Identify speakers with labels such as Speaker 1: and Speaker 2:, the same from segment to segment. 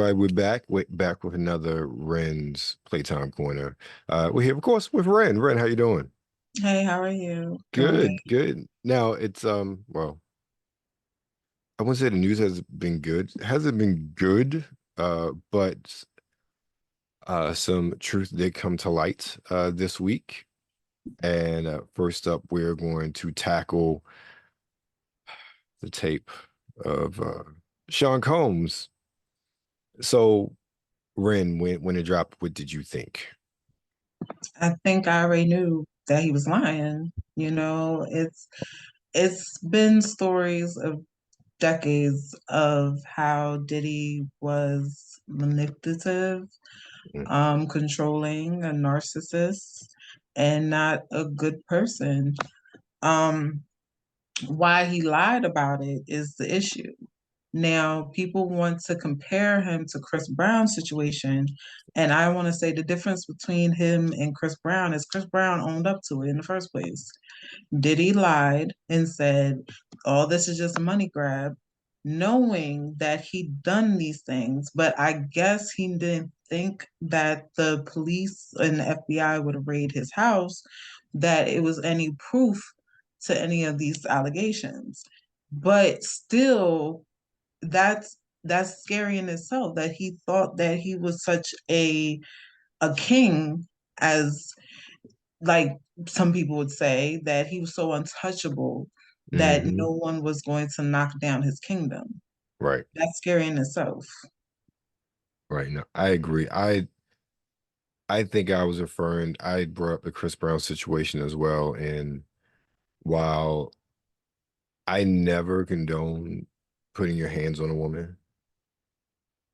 Speaker 1: right, we're back. Back with another Ren's Playtime Corner. We're here, of course, with Ren. Ren, how you doing?
Speaker 2: Hey, how are you? Doing good.
Speaker 1: Good, good. Now it's well, I wouldn't say the news has been good. It hasn't been good, but some truth did come to light this week. And first up, we're going to tackle the tape of Sean Combs. So, Ren, when it dropped, what did you think?
Speaker 2: I think I already knew that he was lying. It's been stories of decades of how Diddy was manipulative,
Speaker 1: Mm.
Speaker 2: controlling, a narcissist, and not a good person. Um, why he lied about it is the issue. Now, people want to compare him to Chris Brown's situation. And I want to say the difference between him and Chris Brown is Chris Brown owned up to it in the first place. Diddy lied and said, all this is just a money grab, knowing that he'd done these things. But I guess he didn't think that the police and the FBI would raid his house, that it was any proof to any of these allegations. But still, that's scary in itself that he thought that he was such a king, as like some people would say, that he was so untouchable that
Speaker 1: Hmm.
Speaker 2: no one was going to knock down his kingdom.
Speaker 1: Right,
Speaker 2: That's scary in itself.
Speaker 1: right. No, I agree. I think I was referring, I brought up the Chris Brown situation as well. And while I never condone putting your hands on a woman,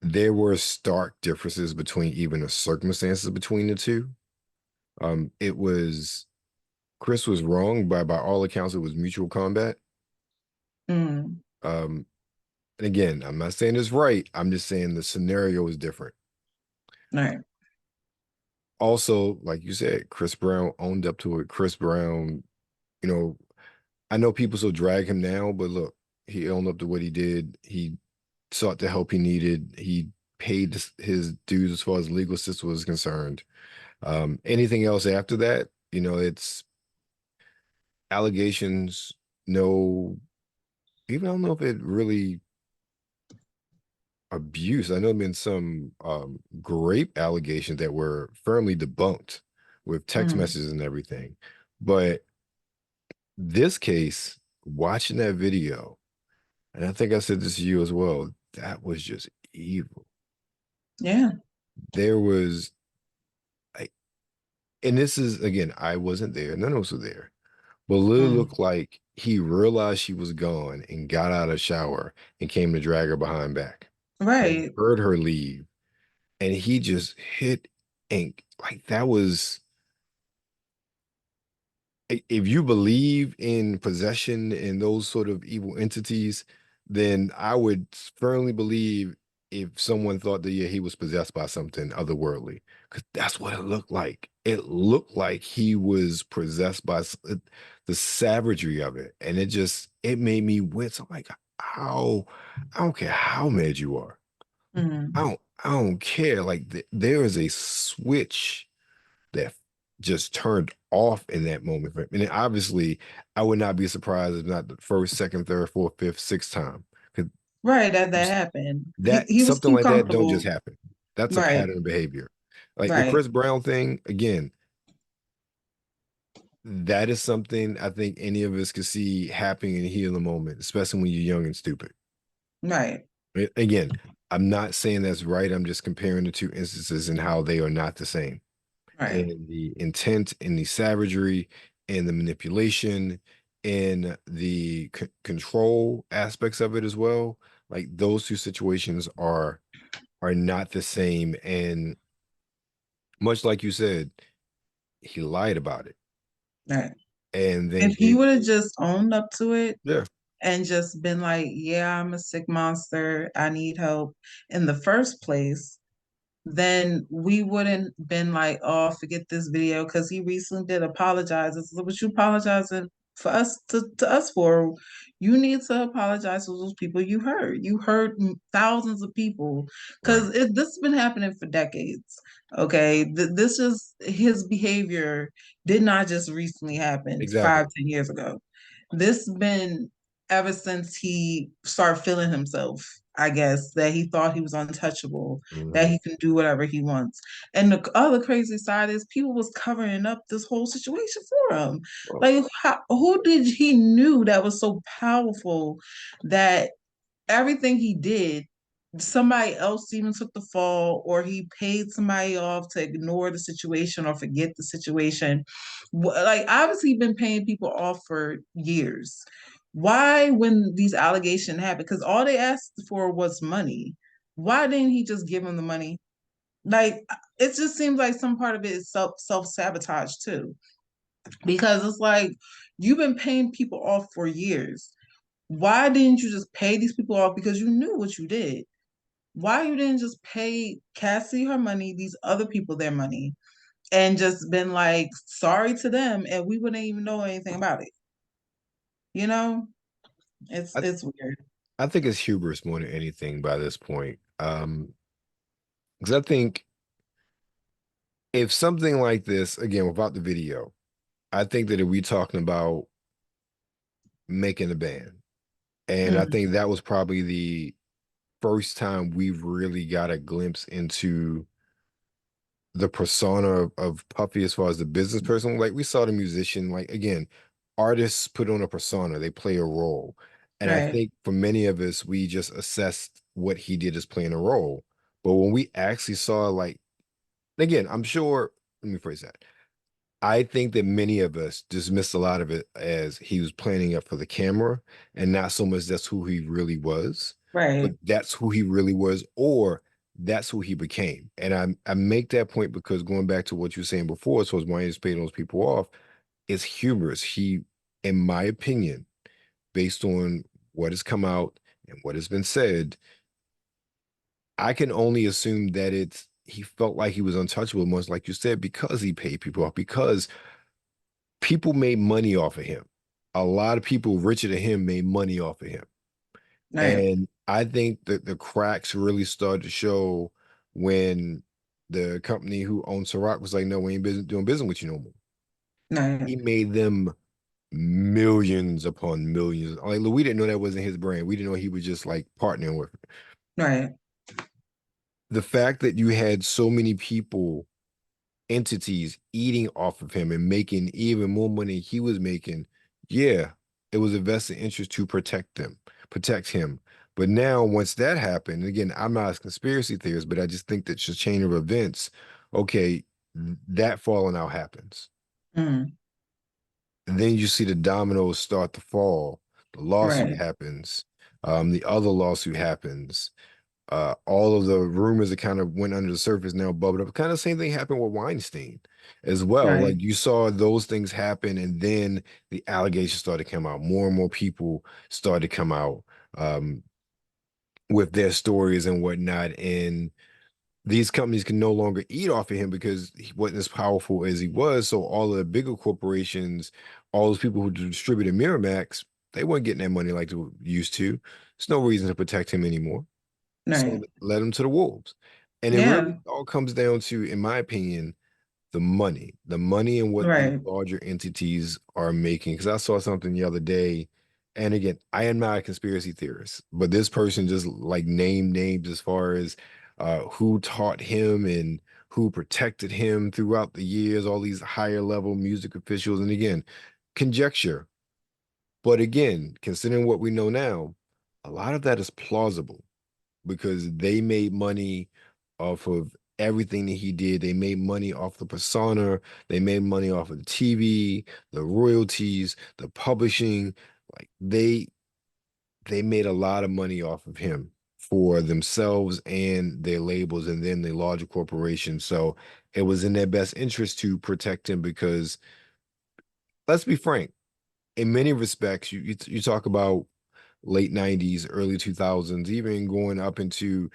Speaker 1: there were stark differences between even the circumstances between the two. It was Chris was wrong, by all accounts, it was mutual combat.
Speaker 2: Mm,
Speaker 1: Um, and again, I'm not saying it's right. I'm just saying the scenario is different.
Speaker 2: right.
Speaker 1: Also, like you said, Chris Brown owned up to it. Chris Brown, you know, I know people still drag him now, but look, he owned up to what he did. He sought the help he needed. He paid his dues as far as legal system was concerned. Anything else after that, it's allegations. No, even I don't know if it really abuse. I know there been some grape allegations that were firmly debunked with text
Speaker 2: Mm,
Speaker 1: messages and everything. But this case, watching that video, and I think I said this to you as well, that was just evil.
Speaker 2: yeah.
Speaker 1: There was, like, and this is again, I wasn't there, none of us were there, but literally
Speaker 2: Mm,
Speaker 1: looked like he realized she was gone and got out of the shower and came to drag her behind back. And he
Speaker 2: right.
Speaker 1: heard her leave, and he just hit ink. Like that was, if you believe in possession and those sort of evil entities, then I would firmly believe if someone thought that, yeah, he was possessed by something otherworldly, because that's what it looked like. It looked like he was possessed by the savagery of it, and it made me wince. I'm like, how? I don't care how mad you are.
Speaker 2: Mm,
Speaker 1: I don't care. Like there is a switch that just turned off in that moment. And then obviously, I would not be surprised if not the first, second, third, fourth, fifth, sixth time. 'Cause
Speaker 2: right. That happened.
Speaker 1: that
Speaker 2: He was
Speaker 1: something
Speaker 2: too
Speaker 1: like that don't just
Speaker 2: comfortable.
Speaker 1: happen. That's a
Speaker 2: Right.
Speaker 1: pattern of behavior. Like the
Speaker 2: Right.
Speaker 1: Chris Brown thing, again, that is something I think any of us could see happening in here in the moment, especially when you're young and stupid.
Speaker 2: Right.
Speaker 1: Again, I'm not saying that's right. I'm just comparing the two instances and how they are not the same.
Speaker 2: Right.
Speaker 1: And the intent and the savagery and the manipulation and the control aspects of it as well. Like those two situations are not the same. And much like you said, he lied about it.
Speaker 2: Right.
Speaker 1: And then
Speaker 2: If he
Speaker 1: gave,
Speaker 2: would have just owned up to it
Speaker 1: yeah,
Speaker 2: and just been like, yeah, I'm a sick monster, I need help in the first place, then we wouldn't been like, oh, forget this video, because he recently did apologize. It's like, what you apologizing for us to us for. You need to apologize to those people you hurt. You hurt thousands of people because
Speaker 1: Right.
Speaker 2: this has been happening for decades. Okay, this is his behavior did not just recently happen
Speaker 1: Exactly.
Speaker 2: 5, 10 years ago. This been ever since he started feeling himself. I guess that he thought he was untouchable, that
Speaker 1: Hmm.
Speaker 2: he can do whatever he wants. And the other crazy side is people was covering up this whole situation for him.
Speaker 1: Well,
Speaker 2: Like, who did he knew that was so powerful that everything he did, somebody else even took the fall, or he paid somebody off to ignore the situation or forget the situation. Like, obviously, been paying people off for years. Why, when these allegations happened, because all they asked for was money, why didn't he just give them the money? Like, it just seems like some part of it is self sabotage too, because it's like you've been paying people off for years. Why didn't you just pay these people off because you knew what you did? Why you didn't just pay Cassie her money, these other people their money, and just been like sorry to them, and we wouldn't even know anything about it? You know,
Speaker 1: I,
Speaker 2: it's weird.
Speaker 1: I think it's hubris more than anything by this point. Because I think if something like this, again, without the video, I think that if we talking about making a band, and I
Speaker 2: Mm,
Speaker 1: think that was probably the first time we really got a glimpse into the persona of Puffy as far as the business person. Like we saw the musician, like again, artists put on a persona, they play a role. And I
Speaker 2: right,
Speaker 1: think for many of us, we just assessed what he did as playing a role. But when we actually saw, like, again, I'm sure, let me phrase that. I think that many of us dismissed a lot of it as he was playing it for the camera and not so much that's who he really was, but
Speaker 2: right,
Speaker 1: that's who he really was, or that's who he became. And I make that point because going back to what you were saying before, so as why he's paying those people off, it's humorous. He, in my opinion, based on what has come out and what has been said, I can only assume that it's he felt like he was untouchable, much like you said, because he paid people off, because people made money off of him. A lot of people richer than him made money off of him.
Speaker 2: right,
Speaker 1: And I think that the cracks really started to show when the company who owned Ciroc was like, no, we ain't doing business with you no more.
Speaker 2: right,
Speaker 1: He made them millions upon millions. Like, we didn't know that wasn't his brand. We didn't know he was just like partnering with it.
Speaker 2: right,
Speaker 1: The fact that you had so many people entities eating off of him and making even more money he was making, yeah, it was a vested interest to protect him. But now, once that happened, again, I'm not a conspiracy theorist, but I just think that the chain of events, okay, that falling out happens.
Speaker 2: mm,
Speaker 1: And then you see the dominoes start to fall. The lawsuit
Speaker 2: right,
Speaker 1: happens. The other lawsuit happens. All of the rumors that kind of went under the surface now bubbled up. Kind of same thing happened with Weinstein as well.
Speaker 2: right,
Speaker 1: Like you saw those things happen, and then the allegations started to come out. More and more people started to come out um, with their stories and whatnot. And these companies can no longer eat off of him because he wasn't as powerful as he was. So all of the bigger corporations, all those people who distributed Miramax, they weren't getting that money like they used to. There's no reason to protect him anymore. So
Speaker 2: right,
Speaker 1: let him to the wolves. And it really
Speaker 2: yeah,
Speaker 1: all comes down to, in my opinion, the money and what these
Speaker 2: right,
Speaker 1: larger entities are making. Because I saw something the other day, and again, I am not a conspiracy theorist, but this person just like named names as far as who taught him and who protected him throughout the years, all these higher level music officials. And again, conjecture. But again, considering what we know now, a lot of that is plausible because they made money off of everything that he did. They made money off the persona. They made money off of the TV, the royalties, the publishing. Like they made a lot of money off of him for themselves and their labels and then the larger corporations. So it was in their best interest to protect him because let's be frank, in many respects, you talk about late 90s, early 2000s, even going up into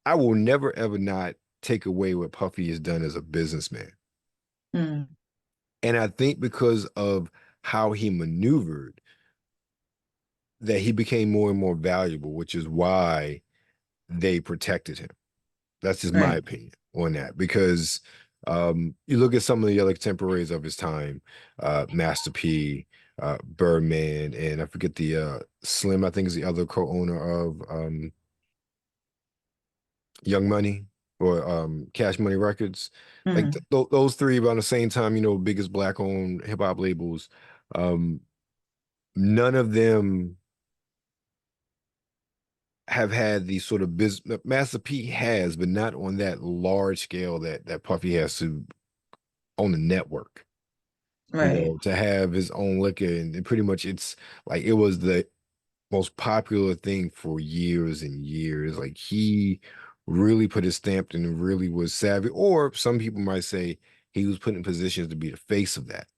Speaker 1: I will never ever not take away what Puffy has done as a businessman.
Speaker 2: mm,
Speaker 1: And I think because of how he maneuvered that he became more and more valuable, which is why they protected him. That's just my
Speaker 2: Right.
Speaker 1: opinion on that because you look at some of the other contemporaries of his time, Master P, Birdman, and I forget the Slim, I think is the other co-owner of Young Money or Cash Money Records. Like
Speaker 2: Mhm.
Speaker 1: those three around the same time, biggest black owned hip hop labels. Um, None of them have had the sort of business Master P has, but not on that large scale that Puffy has to own a network.
Speaker 2: Right.
Speaker 1: To have his own liquor and pretty much it's like it was the most popular thing for years and years. Like he really put his stamp and really was savvy, or some people might say he was put in positions to be the face of that.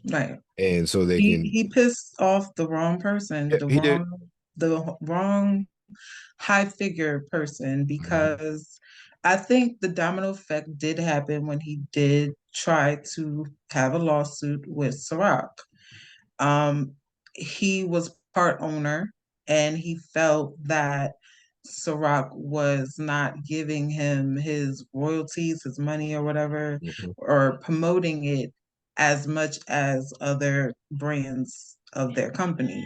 Speaker 2: Right.
Speaker 1: And so they
Speaker 2: He
Speaker 1: can,
Speaker 2: he pissed off the wrong person,
Speaker 1: yeah, he did.
Speaker 2: the wrong high figure person
Speaker 1: Mhm.
Speaker 2: because I think the domino effect did happen when he did try to have a lawsuit with Ciroc. Um, he was part owner and he felt that Ciroc was not giving him his royalties, his money or whatever,
Speaker 1: Mhm.
Speaker 2: or promoting it as much as other brands of their company.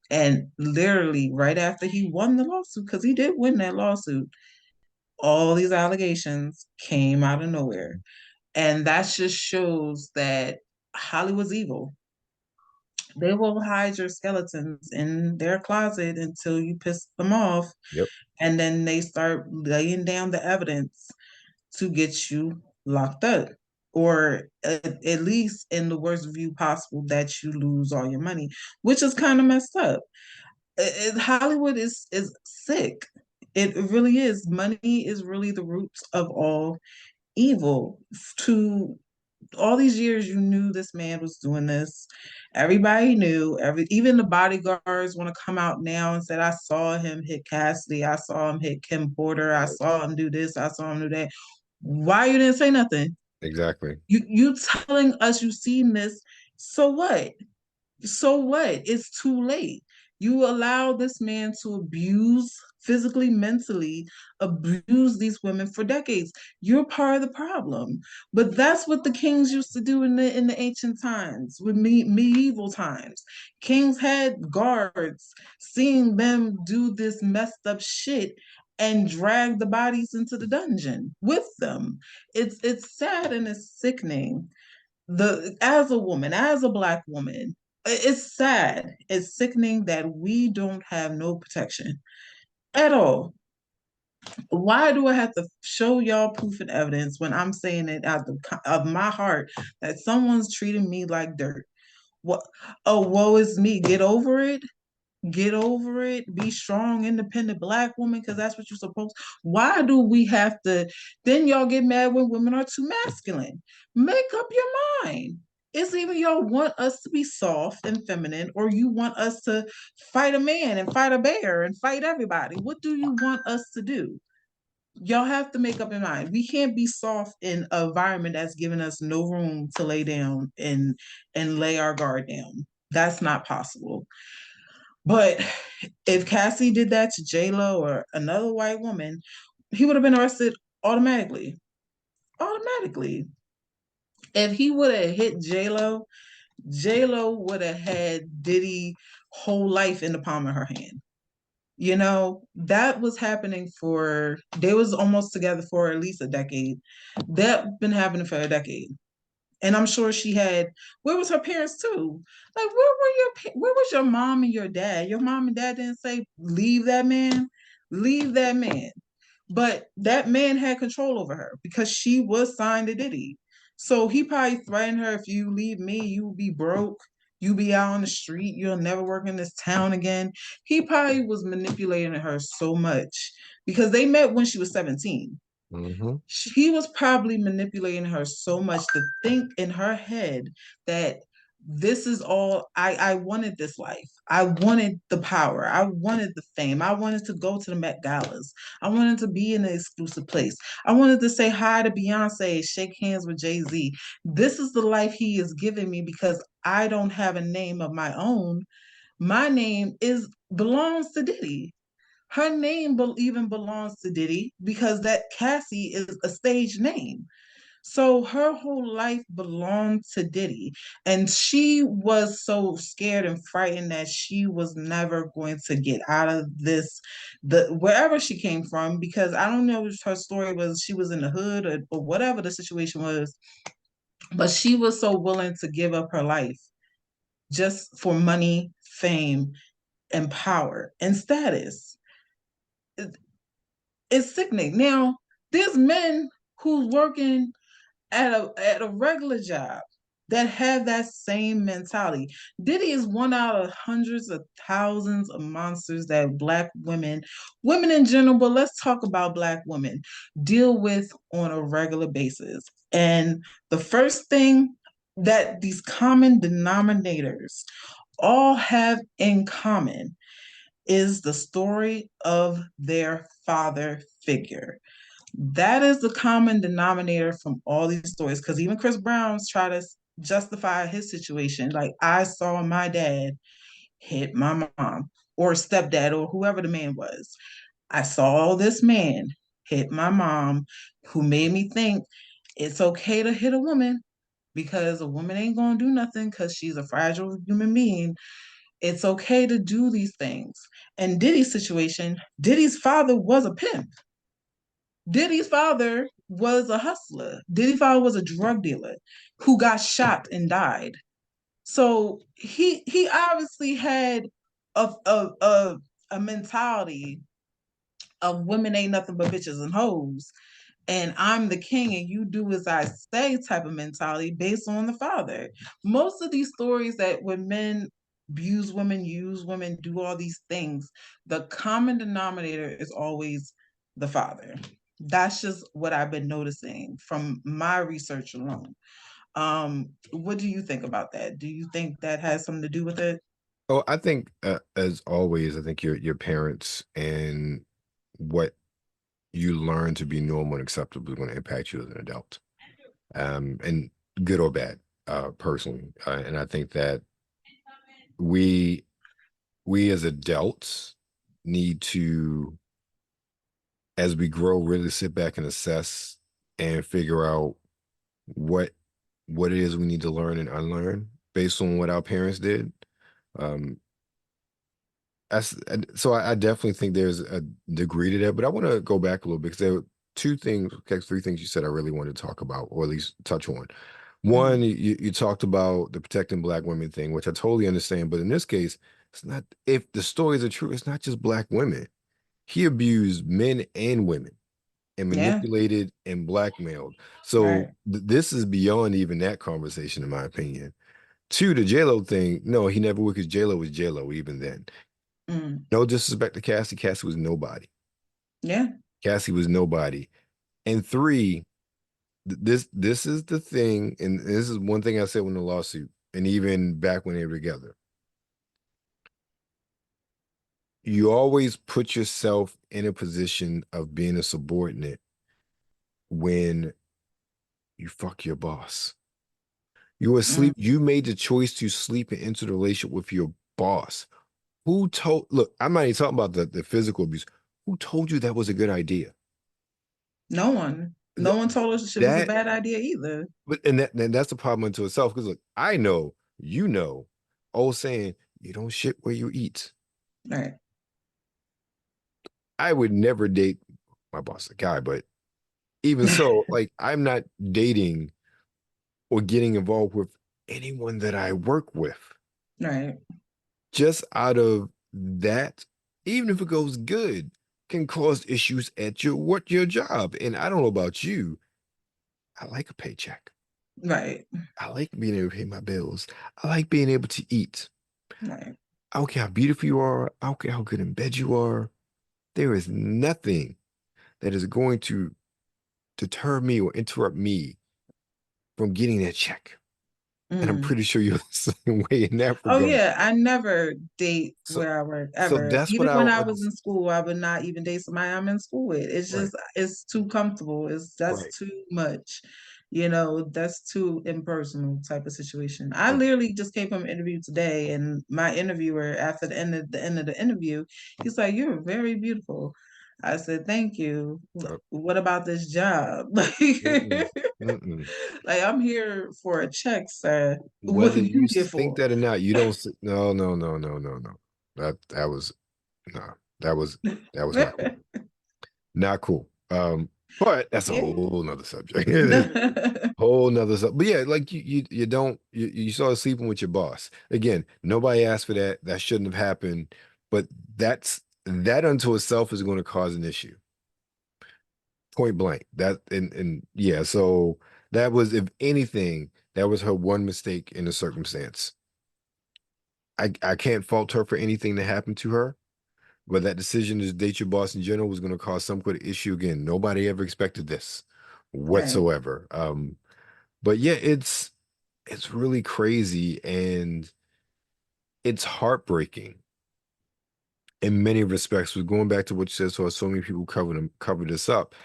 Speaker 2: And literally, right after he won the lawsuit, because he did win that lawsuit, all these allegations came out of nowhere. And that just shows that Hollywood's evil. They will hide your skeletons in their closet until you piss them off,
Speaker 1: Yep.
Speaker 2: and then they start laying down the evidence to get you locked up, or at least in the worst view possible that you lose all your money, which is kind of messed up. Hollywood is sick. It really is. Money is really the root of all evil. To all these years, you knew this man was doing this. Everybody knew. Even the bodyguards want to come out now and said, "I saw him hit Cassidy. I saw him hit Kim Porter. I
Speaker 1: Right.
Speaker 2: saw him do this. I saw him do that." Why you didn't say nothing?
Speaker 1: Exactly.
Speaker 2: You telling us you seen this? So what? So what? It's too late. You allow this man to abuse physically, mentally, abuse these women for decades. You're part of the problem. But that's what the kings used to do in the ancient times, with medieval times. Kings had guards, seeing them do this messed up shit and drag the bodies into the dungeon with them. It's sad and it's sickening. The As a woman, as a black woman, it's sad, it's sickening that we don't have no protection at all. Why do I have to show y'all proof and evidence when I'm saying it out of my heart that someone's treating me like dirt? What? Oh, woe is me. Get over it. Get over it. Be strong, independent black woman, because that's what you're supposed. Why do we have to? Then y'all get mad when women are too masculine. Make up your mind. It's either y'all want us to be soft and feminine, or you want us to fight a man and fight a bear and fight everybody. What do you want us to do? Y'all have to make up your mind. We can't be soft in an environment that's giving us no room to lay down and lay our guard down. That's not possible. But if Cassie did that to J Lo or another white woman, he would have been arrested automatically. Automatically. If he would have hit J Lo would have had Diddy whole life in the palm of her hand. That was happening for, they was almost together for at least a decade. That been happening for a decade. And I'm sure she had, where was her parents too? Like, where was your mom and your dad? Your mom and dad didn't say, leave that man, leave that man. But that man had control over her because she was signed to Diddy. So he probably threatened her, if you leave me, you will be broke. You be out on the street. You'll never work in this town again. He probably was manipulating her so much because they met when she was 17.
Speaker 1: Hmm.
Speaker 2: He was probably manipulating her so much to think in her head that this is all I wanted this life. I wanted the power. I wanted the fame. I wanted to go to the Met Galas. I wanted to be in an exclusive place. I wanted to say hi to Beyonce, shake hands with Jay-Z. This is the life he is giving me because I don't have a name of my own. My name is belongs to Diddy. Her name even belongs to Diddy because that Cassie is a stage name. So her whole life belonged to Diddy. And she was so scared and frightened that she was never going to get out of this, the wherever she came from, because I don't know if her story was she was in the hood or whatever the situation was, but she was so willing to give up her life just for money, fame, and power and status. It's sickening. Now, there's men who's working at a regular job that have that same mentality. Diddy is one out of hundreds of thousands of monsters that black women, women in general, but let's talk about black women, deal with on a regular basis. And the first thing that these common denominators all have in common is the story of their father figure. That is the common denominator from all these stories. Because even Chris Brown's try to justify his situation. Like, I saw my dad hit my mom or stepdad or whoever the man was. I saw this man hit my mom who made me think it's okay to hit a woman because a woman ain't gonna do nothing because she's a fragile human being. It's okay to do these things. And Diddy's situation, Diddy's father was a pimp. Diddy's father was a hustler. Diddy's father was a drug dealer who got shot and died. So he obviously had a mentality of women ain't nothing but bitches and hoes, and I'm the king and you do as I say type of mentality based on the father. Most of these stories that when men abuse women, use women, do all these things, the common denominator is always the father. That's just what I've been noticing from my research alone. What do you think about that? Do you think that has something to do with it?
Speaker 1: Oh, I think as always, I think your parents and what you learn to be normal and acceptable is going to impact you as an adult, and good or bad, personally. And I think that we we as adults need to, as we grow, really sit back and assess and figure out what what it is we need to learn and unlearn based on what our parents did. Um, so I definitely think there's a degree to that, but I want to go back a little bit because there were two things, okay, three things you said I really wanted to talk about, or at least touch on. One,
Speaker 2: Mm,
Speaker 1: you talked about the protecting black women thing, which I totally understand, but in this case, it's not. If the stories are true, it's not just black women. He abused men and women and
Speaker 2: yeah,
Speaker 1: manipulated and blackmailed. So
Speaker 2: right.
Speaker 1: this is beyond even that conversation, in my opinion. Two, the J-Lo thing, no, he never would because J-Lo was J-Lo even then.
Speaker 2: Mm,
Speaker 1: No disrespect to Cassie. Cassie was nobody.
Speaker 2: yeah,
Speaker 1: Cassie was nobody. And three, this is the thing, and this is one thing I said when the lawsuit, and even back when they were together. You always put yourself in a position of being a subordinate when you fuck your boss. You were
Speaker 2: mm,
Speaker 1: asleep. You made the choice to sleep and enter the relationship with your boss. Who told, look, I'm not even talking about the physical abuse. Who told you that was a good idea?
Speaker 2: no one. No
Speaker 1: Th-
Speaker 2: one told us it was a
Speaker 1: That,
Speaker 2: bad idea either.
Speaker 1: but and that's the problem unto itself. Because look, I know, you know, old saying, you don't shit where you eat.
Speaker 2: Right,
Speaker 1: I would never date my boss, a guy, but even so, like I'm not dating or getting involved with anyone that I work with.
Speaker 2: right,
Speaker 1: Just out of that, even if it goes good, can cause issues at your job. And I don't know about you, I like a paycheck.
Speaker 2: right,
Speaker 1: I like being able to pay my bills. I like being able to eat.
Speaker 2: right,
Speaker 1: I don't care how beautiful you are. I don't care how good in bed you are. There is nothing that is going to deter me or interrupt me from getting that check. And I'm
Speaker 2: Mm.
Speaker 1: pretty sure you're the same way in that
Speaker 2: Oh
Speaker 1: regard.
Speaker 2: yeah, I never date
Speaker 1: So,
Speaker 2: where I work
Speaker 1: so
Speaker 2: ever.
Speaker 1: that's what
Speaker 2: Even
Speaker 1: I
Speaker 2: when
Speaker 1: don't
Speaker 2: I was
Speaker 1: understand.
Speaker 2: in school, I would not even date somebody I'm in school with. It's
Speaker 1: Right,
Speaker 2: just it's too comfortable. It's that's
Speaker 1: right.
Speaker 2: too much. You know, that's too impersonal type of situation. I
Speaker 1: Right.
Speaker 2: literally just came from an interview today, and my interviewer, after the end of the interview, he's like, "You're very beautiful." I said, "Thank you. What about this job?"
Speaker 1: Mm-mm, mm-mm.
Speaker 2: Like I'm here for a check, sir. What
Speaker 1: Whether
Speaker 2: are
Speaker 1: you
Speaker 2: you here
Speaker 1: think
Speaker 2: for?
Speaker 1: that or not, you don't. No, no, no, no, no, no. That was no. That was that was not cool. Not cool. But that's a
Speaker 2: Yeah.
Speaker 1: whole nother subject. Whole nother subject. But yeah, like you don't you started sleeping with your boss. Again, nobody asked for that. That shouldn't have happened. But that unto itself is going to cause an issue. Point blank. That and yeah, so that was, if anything, that was her one mistake in the circumstance. I can't fault her for anything that happened to her, but that decision to date your boss in general was going to cause some kind of issue again. Nobody ever expected this
Speaker 2: Right.
Speaker 1: whatsoever. But yeah, it's really crazy and it's heartbreaking in many respects. We're going back to what you said, so many people cover this up.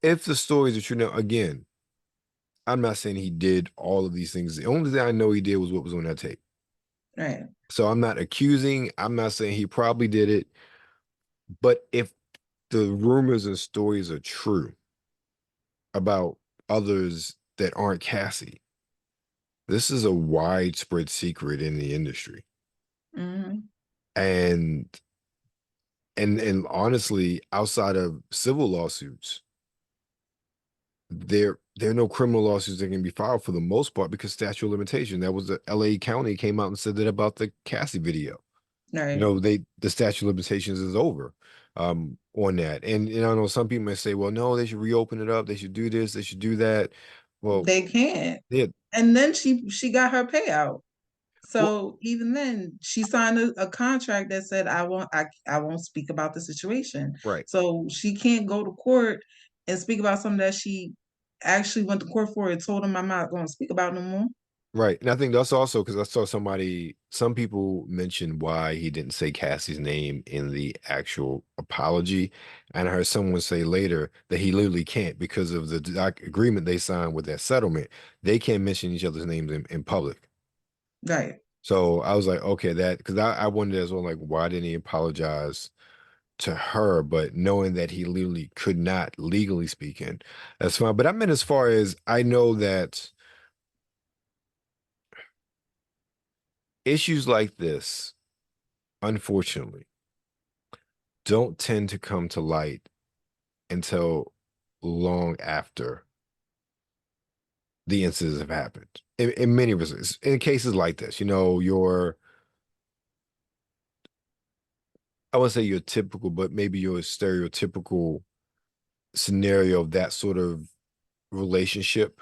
Speaker 1: If the stories are true now, again, I'm not saying he did all of these things. The only thing I know he did was what was on that tape.
Speaker 2: Right.
Speaker 1: So I'm not accusing, I'm not saying he probably did it, but if the rumors and stories are true about others that aren't Cassie, this is a widespread secret in the industry.
Speaker 2: Hmm.
Speaker 1: And and honestly, outside of civil lawsuits, there are no criminal lawsuits that can be filed for the most part because statute of limitation. That was the LA County came out and said that about the Cassie video.
Speaker 2: Right.
Speaker 1: The statute of limitations is over on that. And I know some people may say, well, no, they should reopen it up, they should do this, they should do that. Well,
Speaker 2: They can't.
Speaker 1: yeah,
Speaker 2: And then she got her payout.
Speaker 1: well,
Speaker 2: So even then, she signed a contract that said, I won't speak about the situation."
Speaker 1: right.
Speaker 2: So she can't go to court and speak about something that she actually went to court for and told him, "I'm not going to speak about no more."
Speaker 1: Right. And I think that's also because I saw some people mention why he didn't say Cassie's name in the actual apology. And I heard someone say later that he literally can't because of the agreement they signed with that settlement. They can't mention each other's names in public.
Speaker 2: Right.
Speaker 1: So I was like, okay, that because I wondered as well, like, why didn't he apologize to her? But knowing that he literally could not, legally speaking, that's fine. But I meant as far as I know that issues like this, unfortunately, don't tend to come to light until long after the incidents have happened. In many respects, in cases like this, I wouldn't say your typical, but maybe your stereotypical scenario of that sort of relationship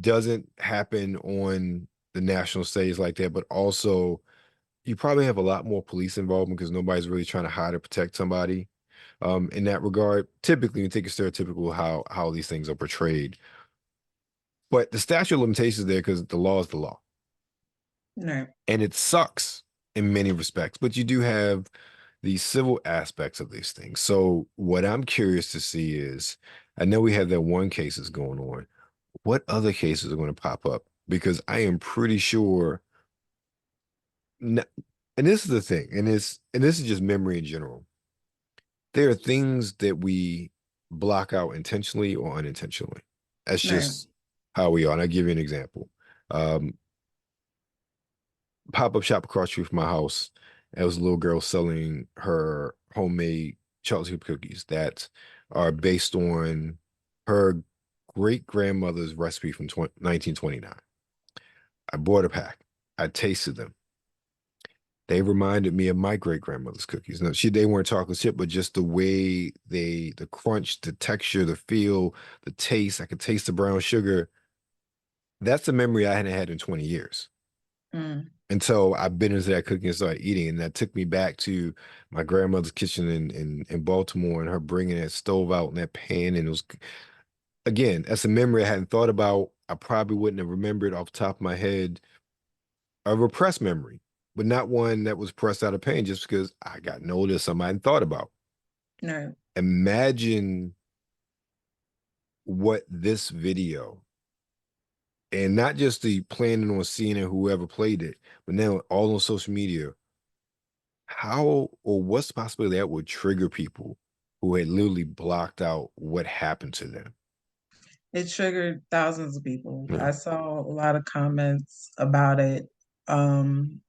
Speaker 1: doesn't happen on the national stage like that, but also you probably have a lot more police involvement because nobody's really trying to hide or protect somebody. In that regard, typically you take a stereotypical how these things are portrayed. But the statute of limitations is there because the law is the law.
Speaker 2: Right.
Speaker 1: And it sucks in many respects, but you do have the civil aspects of these things. So what I'm curious to see is, I know we have that one case that's going on. What other cases are going to pop up? Because I am pretty sure, n- and this is the thing, and this is just memory in general. There are things that we block out intentionally or unintentionally. That's
Speaker 2: Right.
Speaker 1: just how we are. And I'll give you an example. Um, Pop-up shop across the street from my house. There was a little girl selling her homemade chocolate chip cookies that are based on her great grandmother's recipe from 1929. I bought a pack. I tasted them. They reminded me of my great grandmother's cookies. Now, they weren't chocolate chip, but just the way the crunch, the texture, the feel, the taste. I could taste the brown sugar. That's a memory I hadn't had in 20 years.
Speaker 2: Mm.
Speaker 1: And so I bit into that cookie and started eating. And that took me back to my grandmother's kitchen in Baltimore and her bringing that stove out in that pan. And it was, again, that's a memory I hadn't thought about. I probably wouldn't have remembered off the top of my head a repressed memory, but not one that was pressed out of pain just because I got noticed something I hadn't thought about.
Speaker 2: Right.
Speaker 1: Imagine what this video and not just the planning on seeing it, whoever played it, but now all on social media, how or what's the possibility that would trigger people who had literally blocked out what happened to them?
Speaker 2: It triggered thousands of people.
Speaker 1: Yeah,
Speaker 2: I saw a lot of comments about it. Um,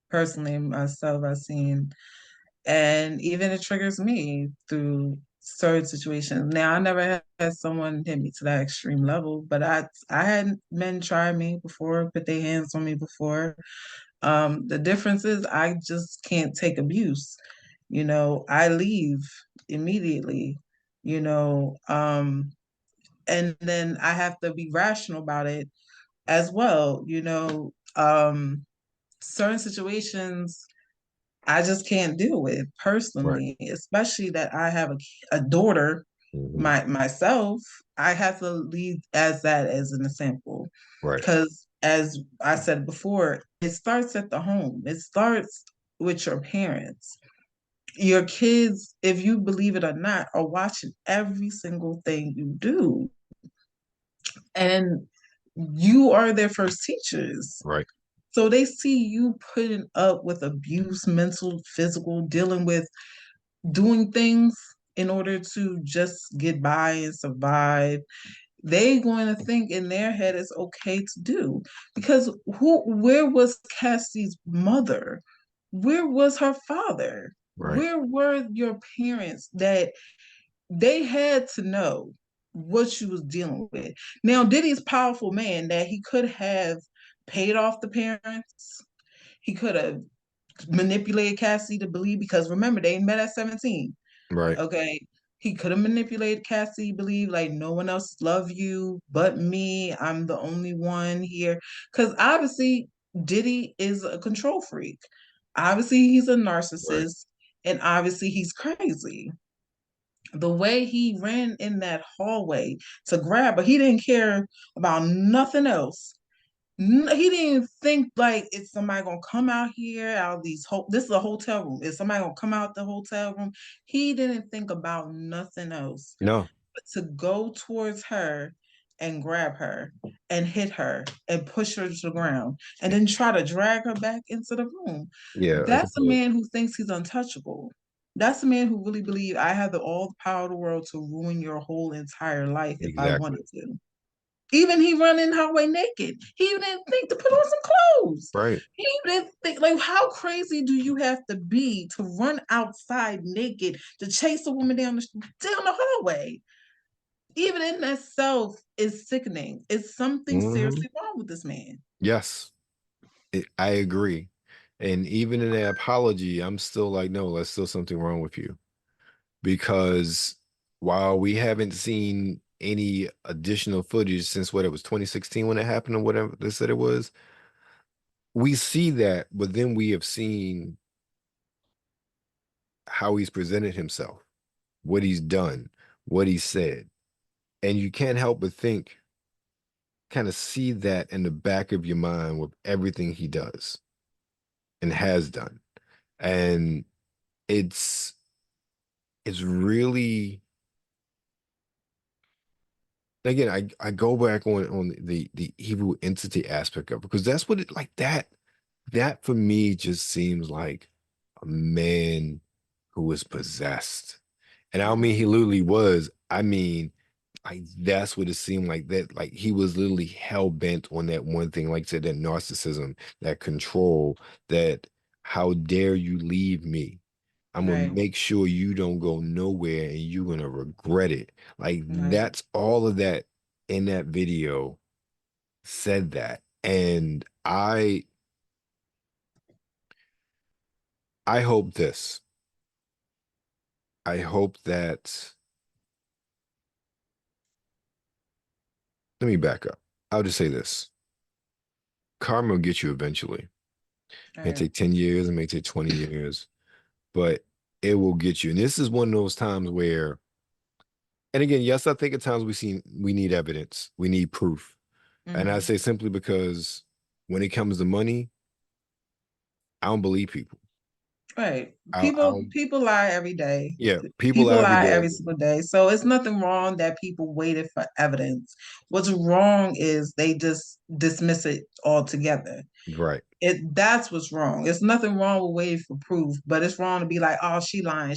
Speaker 2: Personally, myself, I've seen, and even it triggers me through certain situations. Now, I never had someone hit me to that extreme level, but I had men try me before, put their hands on me before. The difference is I just can't take abuse. I leave immediately, you know, and then I have to be rational about it as well. Certain situations I just can't deal with
Speaker 1: right.
Speaker 2: personally, especially that I have a daughter
Speaker 1: Hmm.
Speaker 2: myself. I have to lead as that as an example.
Speaker 1: Right,
Speaker 2: Because as I said before, it starts at the home. It starts with your parents. Your kids, if you believe it or not, are watching every single thing you do. And you are their first teachers.
Speaker 1: right,
Speaker 2: So they see you putting up with abuse, mental, physical, dealing with doing things in order to just get by and survive. They going to think in their head it's okay to do. Because where was Cassie's mother? Where was her father?
Speaker 1: right,
Speaker 2: Where were your parents that they had to know what she was dealing with? Now, Diddy's powerful man that he could have paid off the parents. He could have manipulated Cassie to believe, because remember, they met at 17.
Speaker 1: right.
Speaker 2: Okay. He could have manipulated Cassie, believe like no one else love you but me. I'm the only one here. Because obviously Diddy is a control freak. Obviously he's a
Speaker 1: Right.
Speaker 2: narcissist, and obviously he's crazy. The way he ran in that hallway to grab her, he didn't care about nothing else. He didn't think like, is somebody gonna come out here out of this is a hotel room. Is somebody gonna come out the hotel room? He didn't think about nothing else
Speaker 1: No.
Speaker 2: but to go towards her and grab her and hit her and push her to the ground and then try to drag her back into the room.
Speaker 1: Yeah, I
Speaker 2: That's a
Speaker 1: completely
Speaker 2: man who thinks he's untouchable. That's a man who really believes I have all the power of the world to ruin your whole entire life if I
Speaker 1: exactly.
Speaker 2: wanted to. Even he run in the highway naked. He even didn't think to put on some clothes.
Speaker 1: Right.
Speaker 2: He even didn't think, like, how crazy do you have to be to run outside naked to chase a woman down the hallway? Even in itself is sickening. It's something
Speaker 1: Hmm.
Speaker 2: seriously wrong with this man.
Speaker 1: Yes, I agree. And even in that apology, I'm still like, no, there's still something wrong with you. Because while we haven't seen any additional footage since what it was 2016 when it happened or whatever they said it was, we see that, but then we have seen how he's presented himself, what he's done, what he said. And you can't help but think, kind of see that in the back of your mind with everything he does and has done. And it's it's really, again, I go back on the evil entity aspect of it because that's what it like that for me just seems like a man who was possessed. And I don't mean
Speaker 2: Mhm.
Speaker 1: he literally was. I mean, like that's what it seemed like that. Like he was literally hell bent on that one thing, like I said, that narcissism, that control, that how dare you leave me? I'm gonna
Speaker 2: Right,
Speaker 1: make sure you don't go nowhere and you're gonna regret it. Like
Speaker 2: right.
Speaker 1: that's all of that in that video said that. And I hope this. I hope that let me back up. I'll just say this. Karma will get you eventually. It may
Speaker 2: Right.
Speaker 1: take 10 years, it may take 20 years, but it will get you. And this is one of those times where, and again, yes, I think at times we need evidence, we need proof. And I
Speaker 2: Hmm.
Speaker 1: say simply because when it comes to money, I don't believe people.
Speaker 2: Right.
Speaker 1: I
Speaker 2: People
Speaker 1: don't,
Speaker 2: people lie every day.
Speaker 1: yeah, people
Speaker 2: People
Speaker 1: lie every
Speaker 2: lie
Speaker 1: day.
Speaker 2: every single day. So it's nothing wrong that people waited for evidence. What's wrong is they just dismiss it altogether.
Speaker 1: Right,
Speaker 2: That's what's wrong. It's nothing wrong with waiting for proof, but it's wrong to be like, oh, she lying,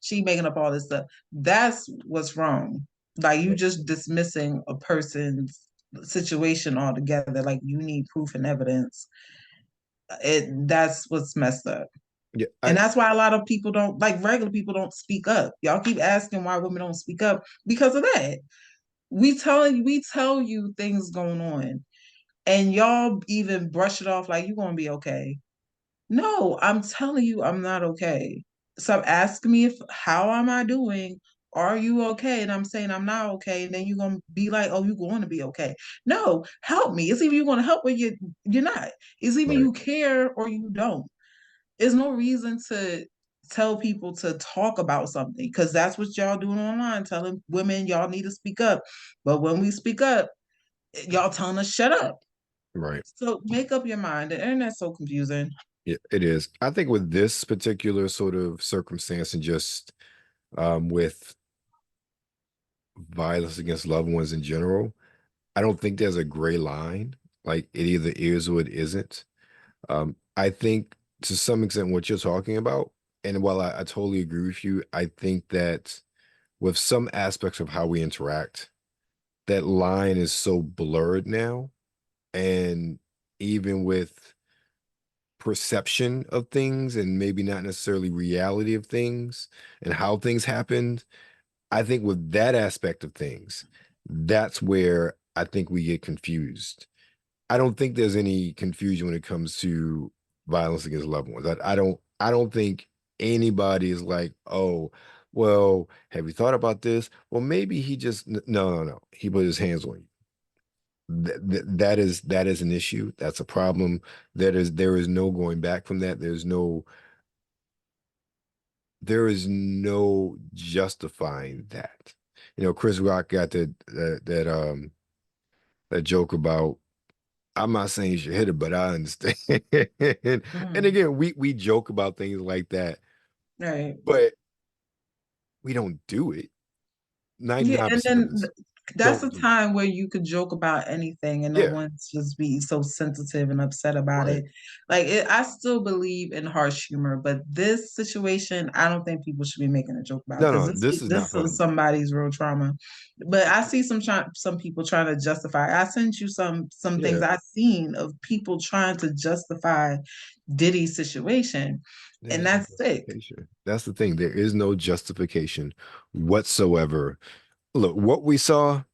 Speaker 2: she making up all this stuff. That's what's wrong. Like you just dismissing a person's situation altogether. Like you need proof and evidence. That's what's messed up.
Speaker 1: yeah,
Speaker 2: And that's why a lot of people don't like regular people don't speak up. Y'all keep asking why women don't speak up because of that. We tell you things going on and y'all even brush it off like you're gonna be okay. No, I'm telling you I'm not okay. Stop asking me if how am I doing? Are you okay? And I'm saying I'm not okay. And then you're gonna be like, oh, you're going to be okay. No, help me. It's either you're gonna help or you're not. It's either
Speaker 1: right,
Speaker 2: you care or you don't. There's no reason to tell people to talk about something because that's what y'all doing online, telling women y'all need to speak up. But when we speak up, y'all telling us shut up.
Speaker 1: right.
Speaker 2: So make up your mind. The internet's so confusing.
Speaker 1: Yeah, it is. I think with this particular sort of circumstance and just with violence against loved ones in general, I don't think there's a gray line. Like it either is or it isn't. I think to some extent what you're talking about, and while I totally agree with you, I think that with some aspects of how we interact, that line is so blurred now. And even with perception of things and maybe not necessarily reality of things and how things happened, I think with that aspect of things, that's where I think we get confused. I don't think there's any confusion when it comes to violence against loved ones. I don't think anybody is like, oh, well, have you thought about this? Well, maybe he just no, no, no. He put his hands on you. That is an issue. That's a problem. There is no going back from that. There is no justifying that. Chris Rock got that joke about I'm not saying you should hit it, but I understand. And
Speaker 2: Mhm.
Speaker 1: again, we joke about things like that,
Speaker 2: Right.
Speaker 1: but we don't do it.
Speaker 2: Yeah, and
Speaker 1: 99% of
Speaker 2: then
Speaker 1: us
Speaker 2: that's a
Speaker 1: don't do it.
Speaker 2: time where you could joke about anything and no
Speaker 1: Yeah,
Speaker 2: one's just be so sensitive and upset about
Speaker 1: right.
Speaker 2: it. I still believe in harsh humor, but this situation, I don't think people should be making a joke about
Speaker 1: No,
Speaker 2: because
Speaker 1: no,
Speaker 2: this
Speaker 1: this is not
Speaker 2: this is
Speaker 1: funny.
Speaker 2: somebody's real trauma. But I see some people trying to justify. I sent you some things
Speaker 1: Yeah,
Speaker 2: I've seen of people trying to justify Diddy's situation, and
Speaker 1: there's no
Speaker 2: that's sick.
Speaker 1: justification. That's the thing. There is no justification whatsoever. Look, what we saw,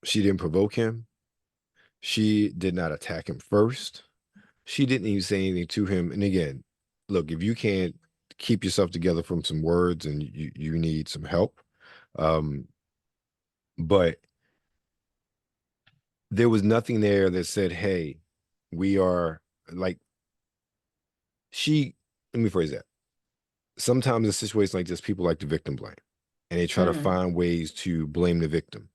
Speaker 1: she didn't provoke him. She did not attack him first. She didn't even say anything to him. And again, look, if you can't keep yourself together from some words and you need some help, um, but there was nothing there that said, "Hey, we are like she." Let me phrase that. Sometimes in situations like this, people like to victim blame, and they try to
Speaker 2: Mm,
Speaker 1: find ways to blame the victim.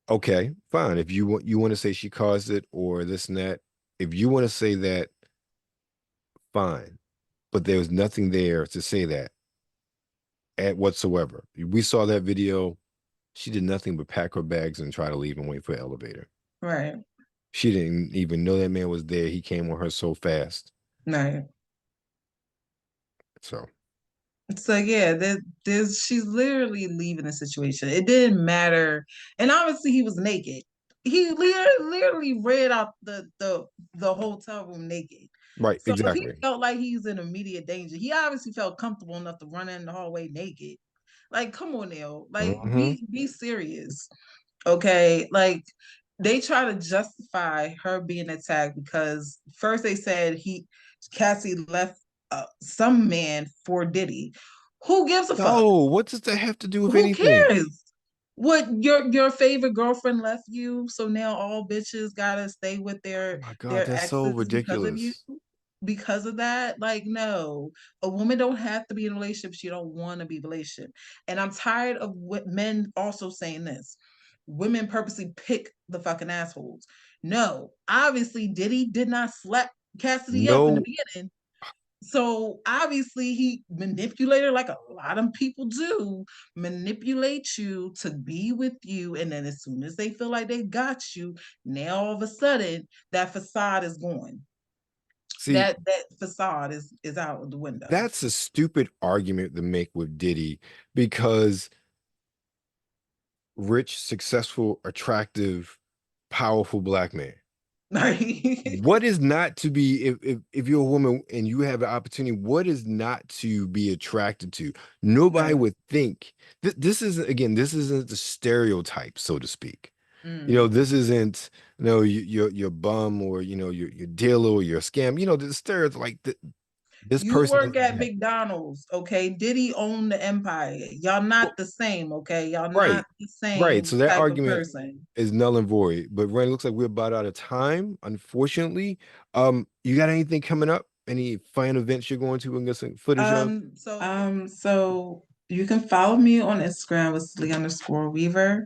Speaker 1: Okay, fine. If you want to say she caused it or this and that, if you want to say that, fine. But there was nothing there to say that at whatsoever. We saw that video. She did nothing but pack her bags and try to leave and wait for an elevator.
Speaker 2: right,
Speaker 1: She didn't even know that man was there. He came on her so fast.
Speaker 2: right.
Speaker 1: So,
Speaker 2: So yeah, there's she's literally leaving the situation. It didn't matter, and obviously he was naked. He literally read out the hotel room naked.
Speaker 1: right,
Speaker 2: So if he
Speaker 1: exactly.
Speaker 2: felt like he's in immediate danger, he obviously felt comfortable enough to run in the hallway naked. Like, come on now, like
Speaker 1: Hmm.
Speaker 2: be serious. Okay, like they try to justify her being attacked because first they said Cassie left some man for Diddy. Who gives a fuck?
Speaker 1: No, what does that have to do with
Speaker 2: Who
Speaker 1: anything?
Speaker 2: cares? What your favorite girlfriend left you, so now all bitches gotta stay with
Speaker 1: Oh
Speaker 2: their
Speaker 1: my God,
Speaker 2: their
Speaker 1: that's so
Speaker 2: exes because of you?
Speaker 1: ridiculous.
Speaker 2: Because of that? Like, no. A woman don't have to be in a relationship she don't want to be in a relationship. And I'm tired of what men also saying this. women purposely pick the fucking assholes. No, obviously Diddy did not slap Cassidy up in the
Speaker 1: No,
Speaker 2: beginning. So obviously he manipulated like a lot of people do, manipulate you to be with you. And then as soon as they feel like they got you, now all of a sudden that facade is gone.
Speaker 1: see,
Speaker 2: That facade is out of the window.
Speaker 1: that's a stupid argument to make with Diddy because rich, successful, attractive, powerful black man.
Speaker 2: Right.
Speaker 1: What is not to be if you're a woman and you have an opportunity, what is not to be attracted to? Nobody
Speaker 2: Right.
Speaker 1: would think this isn't again, this isn't the stereotype, so to speak.
Speaker 2: Mm.
Speaker 1: This isn't your bum or your dealer or your scam. The stereotype like this
Speaker 2: You
Speaker 1: person is
Speaker 2: work at
Speaker 1: that.
Speaker 2: McDonald's, okay? Diddy owned the empire. Y'all not the same, okay? Y'all
Speaker 1: Right.
Speaker 2: not the
Speaker 1: Right.
Speaker 2: same
Speaker 1: So that
Speaker 2: type of
Speaker 1: argument
Speaker 2: person.
Speaker 1: is null and void. But Ren, looks like we're about out of time, unfortunately. You got anything coming up? Any fun events you're going to and get some footage of?
Speaker 2: So you can follow me on Instagram with Lee_Weaver.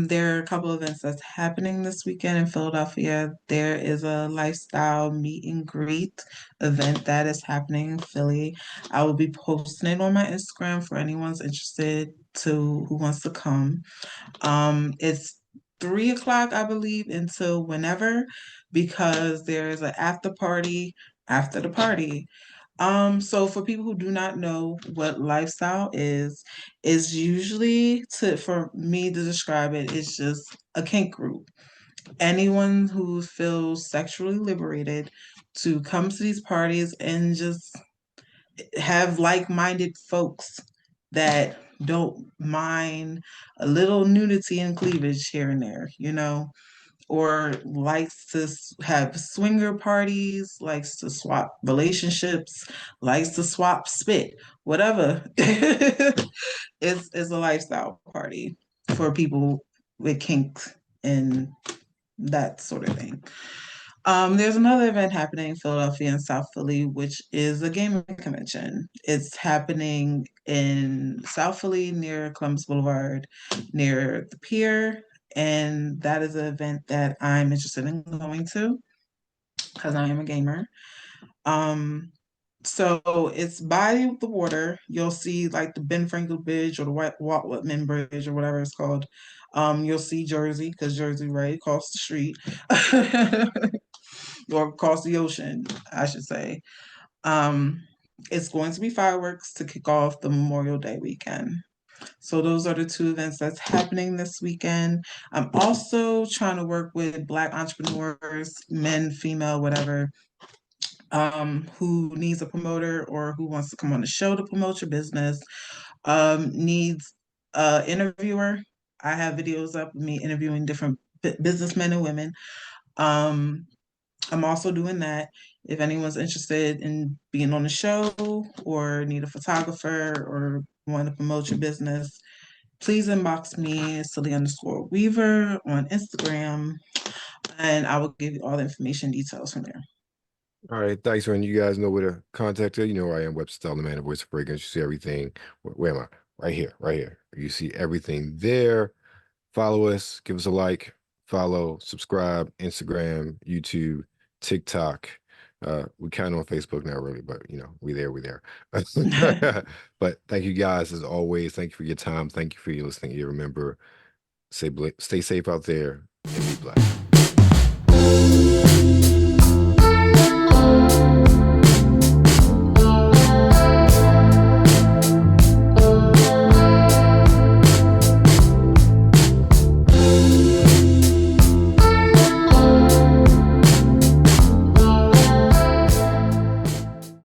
Speaker 2: There are a couple of events that's happening this weekend in Philadelphia. There is a lifestyle meet and greet event that is happening in Philly. I will be posting it on my Instagram for anyone's interested to who wants to come. It's 3 o'clock, I believe, until whenever, because there's an after party after the party. So for people who do not know what lifestyle is usually for me to describe it, it's just a kink group. Anyone who feels sexually liberated to come to these parties and just have like-minded folks that don't mind a little nudity and cleavage here and there, or likes to have swinger parties, likes to swap relationships, likes to swap spit, whatever. It's a lifestyle party for people with kinks and that sort of thing. There's another event happening in Philadelphia and South Philly, which is a gaming convention. It's happening in South Philly near Columbus Boulevard, near the pier. And that is an event that I'm interested in going to because I am a gamer. Um, so it's by the water. You'll see like the Ben Franklin Bridge or the Walt Whitman Bridge or whatever it's called. You'll see Jersey because Jersey right across the street. Or across the ocean, I should say. Um, it's going to be fireworks to kick off the Memorial Day weekend. So those are the two events that's happening this weekend. I'm also trying to work with Black entrepreneurs, men, female, whatever, who needs a promoter or who wants to come on the show to promote your business, needs a interviewer. I have videos up of me interviewing different businessmen and women. Um, I'm also doing that. If anyone's interested in being on the show or need a photographer or want to promote your business, please inbox me, Silly_Weaver on Instagram, and I will give you all the information details from there.
Speaker 1: All right, thanks, Ren. You guys know where to contact her. You know where I am, Webster Style, the man, the voice of fragrance. You see everything. Where am I? Right here, right here. You see everything there. Follow us, give us a like, follow, subscribe, Instagram, YouTube, TikTok. We kind of on Facebook now, really, but we there, we there. But thank you guys as always. Thank you for your time. Thank you for your listening. You remember, stay safe out there and be black.